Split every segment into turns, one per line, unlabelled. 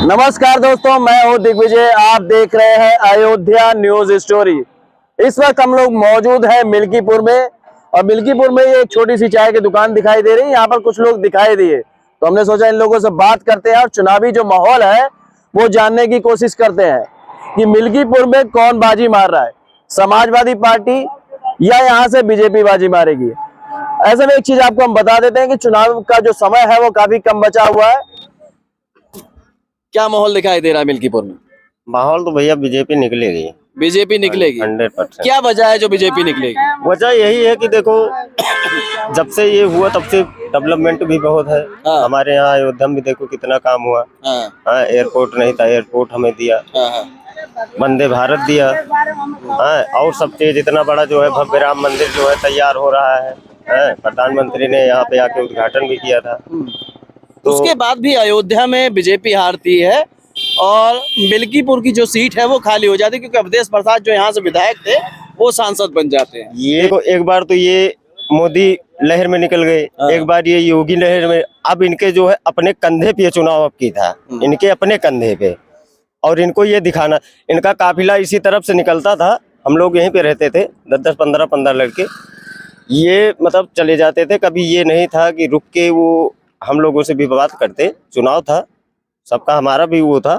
नमस्कार दोस्तों, मैं हूं दिग्विजय। आप देख रहे हैं अयोध्या न्यूज स्टोरी। इस वक्त हम लोग मौजूद हैं मिल्कीपुर में, और मिल्कीपुर में ये एक छोटी सी चाय की दुकान दिखाई दे रही है। यहाँ पर कुछ लोग दिखाई दिए, तो हमने सोचा इन लोगों से बात करते हैं और चुनावी जो माहौल है वो जानने की कोशिश करते हैं कि मिल्कीपुर में कौन बाजी मार रहा है, समाजवादी पार्टी या यहाँ से बीजेपी बाजी मारेगी। ऐसे में एक चीज आपको हम बता देते हैं कि चुनाव का जो समय है वो काफी कम बचा हुआ है। क्या माहौल दिखाई दे रहा है मिल्कीपुर में?
माहौल तो भैया बीजेपी निकलेगी।
बीजेपी निकलेगी
100%।
क्या वजह है जो बीजेपी निकलेगी?
वजह यही है कि देखो, जब से ये हुआ तब से डेवलपमेंट भी बहुत है।
हाँ।
हमारे यहाँ अयोध्या में देखो कितना काम हुआ। हाँ, एयरपोर्ट नहीं था, एयरपोर्ट हमें दिया। वंदे भारत दिया। हाँ, और सब चीज इतना बड़ा जो है भव्य राम मंदिर जो है तैयार हो रहा है। प्रधानमंत्री ने यहाँ पे आके उद्घाटन भी किया था।
तो उसके बाद भी अयोध्या में बीजेपी हारती है और मिल्कीपुर की जो सीट है वो खाली हो जाती है, क्योंकि अवधेश प्रसाद जो यहाँ से विधायक थे वो सांसद बन जाते हैं।
ये एक बार तो ये मोदी लहर में निकल गए, एक बार ये योगी लहर में। अब इनके जो है अपने कंधे पे चुनाव अब की था, इनके अपने कंधे पे। और इनको ये दिखाना, इनका काफिला इसी तरफ से निकलता था। हम लोग यहीं पे रहते थे, 10-10, 15-15 लड़के ये मतलब चले जाते थे। कभी ये नहीं था कि रुक के वो हम लोगों से भी बात करते। चुनाव था सबका, हमारा भी वो था।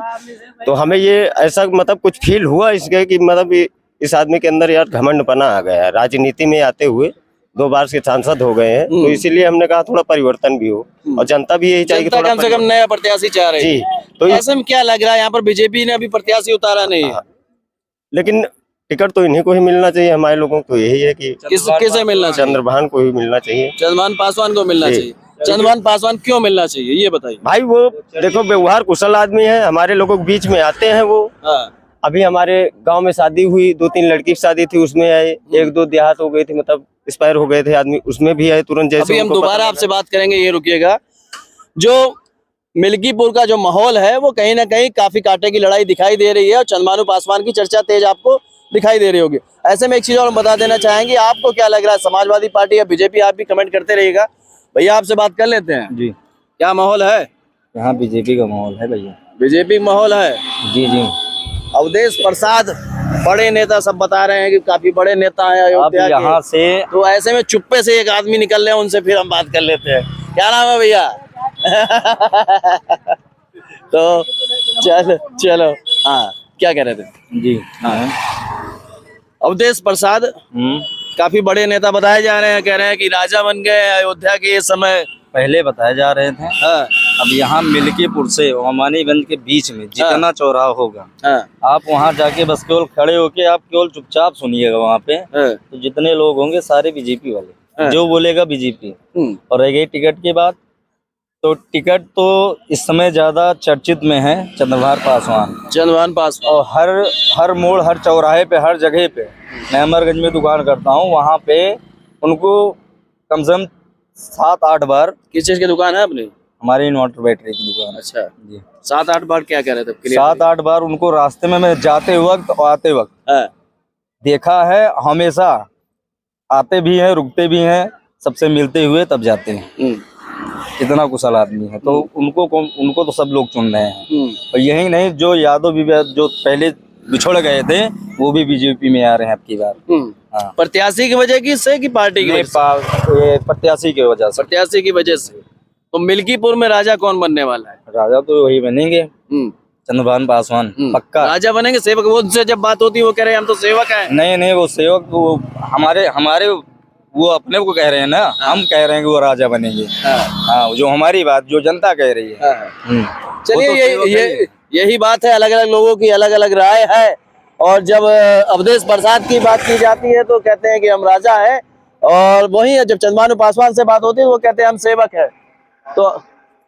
तो हमें ये ऐसा मतलब कुछ फील हुआ इसके कि मतलब इस आदमी के अंदर यार घमंडपना आ गया। राजनीति में आते हुए 2 बार के सांसद हो गए हैं, तो इसीलिए हमने कहा थोड़ा परिवर्तन भी हो। और जनता भी यही चाहिए,
कम से कम नया प्रत्याशी चाह रही है। तो ऐसे में क्या लग रहा है, यहाँ पर बीजेपी ने अभी प्रत्याशी उतारा नहीं है, लेकिन
टिकट तो इन्हीं को ही मिलना चाहिए। हमारे लोगों को यही है कि
किसे मिलना चाहिए?
चंद्रभान को ही मिलना चाहिए,
चंद्रभान पासवान को मिलना चाहिए। चंद्रभान पासवान क्यों मिलना चाहिए ये बताइए
भाई। वो देखो व्यवहार कुशल आदमी है, हमारे लोगों के बीच में आते हैं वो। अभी हमारे गांव में शादी हुई, 2-3 लड़की की शादी थी, उसमें आए। 1-2 देहात हो गई थी, मतलब एक्सपायर हो गए थे आदमी, उसमें भी आए तुरंत। जैसे
अभी हम दोबारा आपसे बात करेंगे, ये रुकिएगा। जो मिल्कीपुर का जो माहौल है वो कहीं ना कहीं काफी कांटे की लड़ाई दिखाई दे रही है और चंद्रभानु पासवान की चर्चा तेज आपको दिखाई दे रही होगी। ऐसे में एक चीज और हम बता देना चाहेंगे, आपको क्या लग रहा है, समाजवादी पार्टी या बीजेपी? आप भी कमेंट करते रहिएगा। भैया आपसे बात कर लेते हैं जी। क्या माहौल है
यहाँ? बीजेपी का माहौल है भैया।
बीजेपी माहौल है
जी जी।
अवधेश प्रसाद बड़े नेता सब बता रहे हैं कि काफी बड़े नेता हैं अयोध्या के।
यहाँ से
तो ऐसे में चुप्पे से एक आदमी निकल रहे हैं, उनसे फिर हम बात कर लेते हैं। क्या नाम है भैया? तो चलो हाँ, क्या कह रहे थे
जी? हाँ,
अवधेश प्रसाद काफी बड़े नेता बताए जा रहे हैं, कह रहे हैं कि राजा बन गए अयोध्या के इस समय।
पहले बताए जा रहे थे। अब यहाँ मिल्कीपुर से ओमानीगंज के बीच में जितना चौराहा होगा, आप वहाँ जाके बस केवल खड़े होके आप केवल चुपचाप सुनिएगा। वहाँ पे तो जितने लोग होंगे सारे बीजेपी वाले, जो बोलेगा बीजेपी। और रह गई टिकट की बात, तो टिकट तो इस समय ज्यादा चर्चित में है चंद्रभान पासवान। और हर मोड़, हर चौराहे पे, हर जगह पे, मैं अमरगंज में दुकान करता हूँ, वहाँ पे उनको कम से कम 7-8 बार।
किस चीज की दुकान है अपनी?
हमारी इन्वर्टर बैटरी की दुकान।
अच्छा
जी।
7-8 बार क्या कह रहे थे?
7-8 बार उनको रास्ते में मैं जाते वक्त और आते वक्त देखा है। हमेशा आते भी हैं, रुकते भी हैं, सबसे मिलते हुए तब जाते हैं। इतना कुशल आदमी है, तो उनको तो सब लोग चुन रहे हैं। और यही नहीं, जो यादव भी जो पहले बिछड़ गए थे वो भी बीजेपी में आ रहे हैं अब की बार। हाँ। प्रत्याशी की वजह की से कि पार्टी की? प्रत्याशी की वजह से।
प्रत्याशी की वजह से। तो मिल्कीपुर में राजा कौन बनने वाला है?
राजा तो वही बनेंगे, चंद्रभान पासवान पक्का
राजा बनेंगे। सेवक, वो उनसे जब बात होती है वो कह रहे हैं हम तो सेवक हैं।
नहीं, वो सेवक वो हमारे वो अपने को कह रहे हैं ना। हम कह रहे हैं कि वो राजा बनेंगे। हाँ, जो हमारी बात, जो जनता कह रही है।
चलिए, यही बात है, अलग अलग लोगों की अलग अलग राय है। और जब अवधेश प्रसाद की बात की जाती है तो कहते हैं कि हम राजा हैं, और वही जब चंद्रभानु पासवान से बात होती है वो कहते हैं हम सेवक हैं।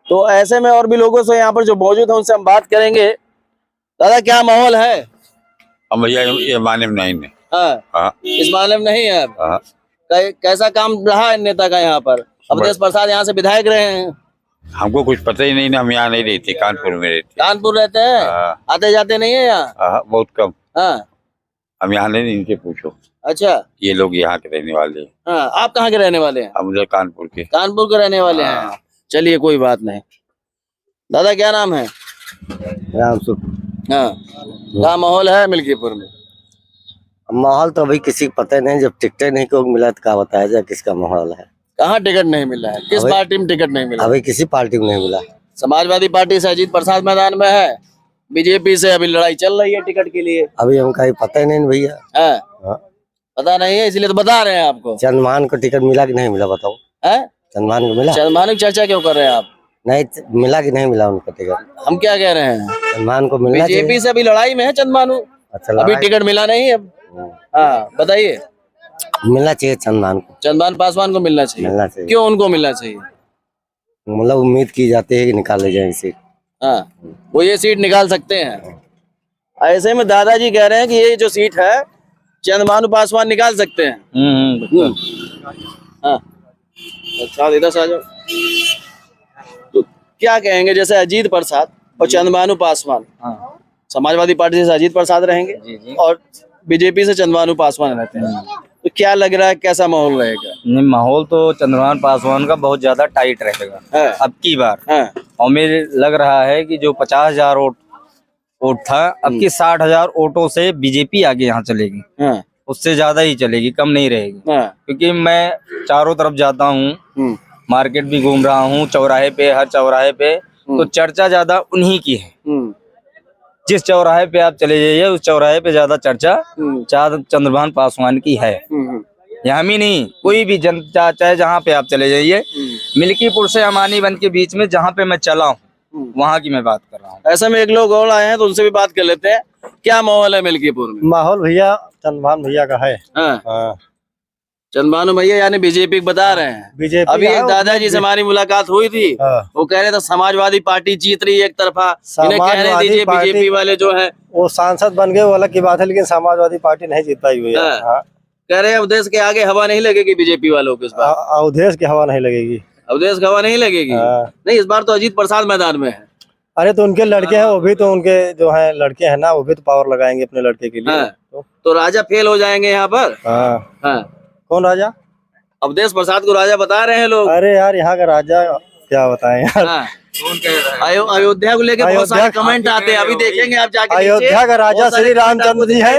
तो ऐसे में और भी लोगों से यहाँ पर जो मौजूद है उनसे हम बात करेंगे। दादा क्या माहौल है?
हम भैया ये माने में नहीं है।
हाँ, इस मामले में नहीं है। कैसा काम रहा है नेता का यहाँ पर? अवधेश प्रसाद यहाँ से विधायक रहे हैं।
हमको कुछ पता ही नहीं ना, हम यहाँ नहीं रहते, कानपुर में रहते।
कानपुर रहते हैं? आते जाते नहीं है यहाँ?
बहुत कम।
हाँ,
हम यहाँ नहीं, इनसे पूछो।
अच्छा,
ये लोग यहाँ के रहने वाले हैं।
हाँ, आप कहाँ के रहने वाले हैं?
हम उधर कानपुर के।
कानपुर के रहने वाले हैं। चलिए कोई बात नहीं। दादा क्या नाम है?
रामसुख।
हाँ, क्या माहौल है मिल्कीपुर में?
माहौल तो अभी किसी को पता नहीं, जब टिकट नहीं को मिला तो क्या बताया जाए किसका माहौल है।
कहाँ टिकट नहीं मिला है? किस पार्टी में टिकट नहीं मिला?
अभी किसी पार्टी में नहीं मिला।
समाजवादी पार्टी से अजीत प्रसाद मैदान में है, बीजेपी से अभी लड़ाई चल रही है टिकट के लिए।
अभी हमका ही पता ही नहीं भैया।
हाँ, पता नहीं है इसलिए तो बता रहे हैं आपको।
चंद्रभान को टिकट मिला कि नहीं मिला बताओ? चंद्रभान को मिला?
चंद्रभान की चर्चा क्यों कर रहे हैं आप?
नहीं मिला कि नहीं मिला उनको टिकट?
हम क्या कह रहे हैं,
चंद्रभान को मिलना चाहिए।
बीजेपी से अभी लड़ाई में है चंद्रभानु।
अच्छा,
अभी टिकट मिला नहीं है। हाँ बताइए।
मिलना चाहिए चंद्रभान को।
चंद्रभान पासवान को मिलना चाहिए।
मिलना चाहिए।
क्यों उनको मिलना चाहिए?
मतलब उम्मीद की जाती है कि निकाले जाए सीट।
हाँ, वो ये सीट निकाल सकते हैं। ऐसे में दादाजी कह रहे हैं कि ये जो सीट है चंद्रभानु पासवान निकाल सकते हैं। हाँ, अच्छा इधर से आ जाओ। तो क्या कहेंगे, जैसे अजीत प्रसाद और चंद्रभानु पासवान, समाजवादी पार्टी से अजीत प्रसाद रहेंगे और बीजेपी से चंद्रभानु पासवान रहते हैं, तो क्या लग रहा है कैसा माहौल रहेगा?
नहीं, माहौल तो चंद्रभान पासवान का बहुत ज्यादा टाइट रहेगा अब की बार। और मुझे लग रहा है कि जो 50,000 वोट था, अब की 60,000 वोटों से बीजेपी आगे यहाँ चलेगी। उससे ज्यादा ही चलेगी, कम नहीं रहेगी। क्योंकि मैं चारों तरफ जाता हूँ, मार्केट भी घूम रहा हूँ, चौराहे पे, हर चौराहे पे तो चर्चा ज्यादा उन्हीं की है। जिस चौराहे पे आप चले जाइए उस चौराहे पे ज्यादा चर्चा चंद्रभान पासवान की है। यहाँ भी नहीं, कोई भी जनता चाहे जहाँ पे आप चले जाइए, मिल्कीपुर से अमानीगंज के बीच में जहाँ पे मैं चला हूँ वहाँ की मैं बात कर रहा हूँ।
ऐसे में एक लोग और आए हैं तो उनसे भी बात कर लेते हैं। क्या माहौल है मिल्कीपुर में?
माहौल भैया चंद्रभान भैया का है।
चंद्रभानु भैया यानी बीजेपी बता रहे हैं।
बीजेपी
अभी एक दादाजी से हमारी मुलाकात हुई थी, वो कह रहे थे समाजवादी पार्टी जीत रही है एक तरफा, इन्हें कहने दीजिए बीजेपी वाले जो है
वो सांसद बन गए, वो अलग की बात है, लेकिन समाजवादी पार्टी नहीं जीत पाई हुई है।
कह रहे हैं अवधेश के आगे हवा नहीं लगेगी बीजेपी वालों को इस बार।
अवधेश की हवा नहीं लगेगी।
अवधेश की हवा नहीं लगेगी? नहीं, इस बार तो अजीत प्रसाद मैदान में है।
अरे तो उनके लड़के हैं, वो भी तो उनके जो है लड़के हैं ना, वो भी तो पावर लगाएंगे अपने लड़के के लिए।
तो राजा फेल हो जाएंगे यहाँ पर।
कौन राजा?
अवधेश प्रसाद को राजा बता रहे हैं लोग।
अरे यार यहाँ का राजा क्या बताएं यार।
अयोध्या को लेके बहुत सारे कमेंट आते हैं, अभी देखेंगे आप जाके।
अयोध्या का राजा श्री रामचंद्र जी है।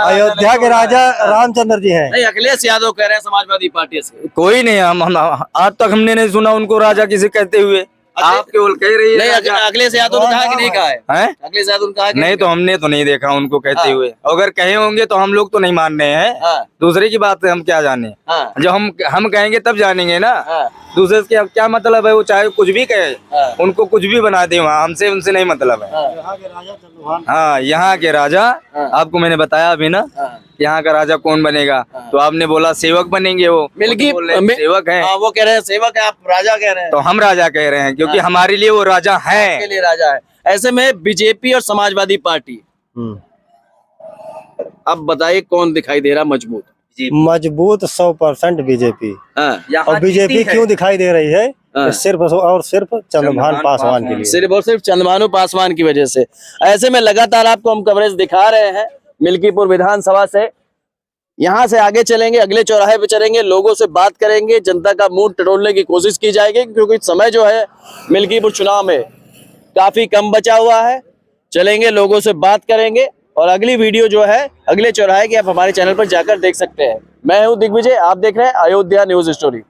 अयोध्या के राजा रामचंद्र जी हैं।
नहीं, अखिलेश यादव कह रहे हैं समाजवादी पार्टी से।
कोई नहीं, हम आज तक हमने नहीं सुना उनको राजा किसे कहते हुए। आप केवल कह रही है।
अखिलेश यादव ने कहा कि नहीं कहा है? अखिलेश यादव ने कहा
नहीं, तो हमने तो नहीं देखा उनको कहते हुए। अगर कहे होंगे तो हम लोग तो नहीं मान रहे हैं, दूसरे की बात है, हम क्या जाने। जो हम कहेंगे तब जानेंगे ना। दूसरे से क्या मतलब है, वो चाहे कुछ भी कहे, उनको कुछ भी बना दे वहाँ, हमसे उनसे नहीं मतलब है। हाँ, यहाँ के राजा आपको मैंने बताया अभी ना, यहाँ का राजा कौन बनेगा, तो आपने बोला सेवक बनेंगे। वो सेवक है,
वो कह रहे हैं सेवक है, आप राजा कह रहे हैं।
तो हम राजा कह रहे हैं क्योंकि हमारे लिए वो राजा है।
के लिए राजा है। ऐसे में बीजेपी और समाजवादी पार्टी, अब बताइए कौन दिखाई दे रहा मजबूत?
मजबूत 100% बीजेपी। और बीजेपी क्यों दिखाई दे रही है? सिर्फ और सिर्फ चंद्रभान पासवान के लिए,
सिर्फ और सिर्फ चंद्रभानु पासवान की वजह से। ऐसे में लगातार आपको हम कवरेज दिखा रहे हैं मिल्कीपुर विधानसभा से। यहाँ से आगे चलेंगे, अगले चौराहे पे चलेंगे, लोगों से बात करेंगे, जनता का मूड टटोलने की कोशिश की जाएगी, क्योंकि समय जो है मिल्कीपुर चुनाव में काफी कम बचा हुआ है। चलेंगे, लोगों से बात करेंगे और अगली वीडियो जो है अगले चौराहे की आप हमारे चैनल पर जाकर देख सकते हैं। मैं हूं दिग्विजय, आप देख रहे हैं अयोध्या न्यूज स्टोरी।